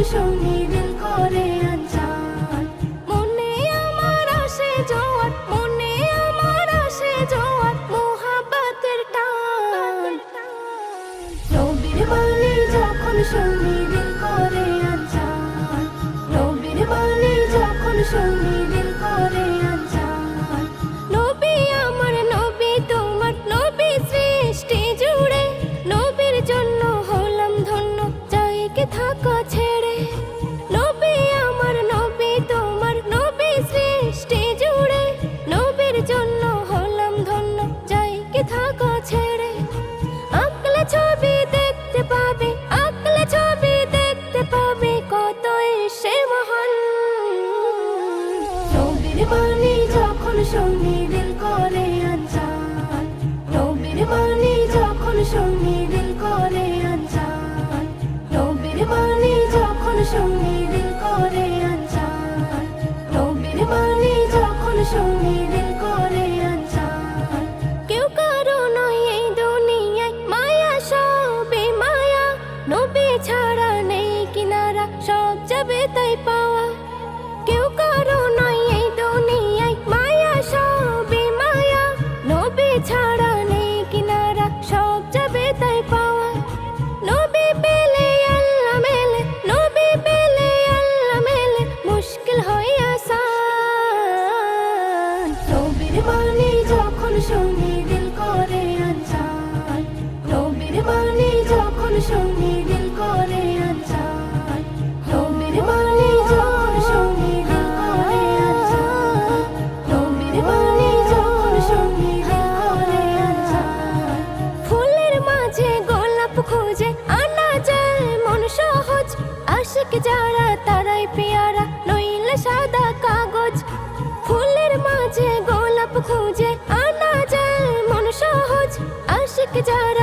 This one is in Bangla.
শুনি দিল করে আনচান। মনে আমার আসে জোয়ার, মনে আমার আসে জোয়ার, মোহাব্বতের টান। নবীর বাণী যখন শুনি দিল করে আনচান, নবীর বাণী যখন শুনি দিল করে আনচান। নবী আমার নবী তোমার, নবী সৃষ্টি জুড়ে, নবীর জন্য হলাম ধন্য, যাই কে থাকা ছেড়ে। নবী আমার নবী তোমার, নবী সৃষ্টি জুড়ে, নবীর জন্য হলাম ধন্য, যাই কে থাকা ছেড়ে। আকলে ছবি দেখতে পাবে, আকলে ছবি দেখতে পাবে, কত সে মহান। নবীর বাণী যখন শুনি দিল করে আনচান, নবীর বাণী যখন শুনি দিল করে আনচান। নবীর বাণী যখন শুনি দিল করে আনচান, নবীর বাণী যখন শুনি দিল করে আনচান। কেউ কারো নয় এই দুনিয়ায় মায়া, সবে মায়া, নবী ছাড়া নেই কিনারা, সব যাবে তাই পাওয়া। কেউ কারো নয় এই দুনিয়ায় মায়া, সবে মায়া, নবী ছাড়া নেই কিনারা, সব যাবে তাই পাওয়া। নবী পেলে আল্লাহ মেলে, নবী পেলে আল্লাহ মেলে, মুশকিল হয় আসান। নবীর বাণী যখন শুনি দিল করে আনচান, নবীর বাণী যখন শুনি দিল করে আনচান। নবীর বাণী যখন শুনি দিল করে আনচান, নবীর বাণী যখন শুনি দিল করে আনচান। ফুলের মাঝে গোলাপ খুঁজে আনা যায় মন সহজ, আশিক যারা তারাই পেয়ারা, নইলে সাদা কাগজ। ফুলের মাঝে গোলাপ খুঁজে আনা যায় মন সহজ, আশিক যারা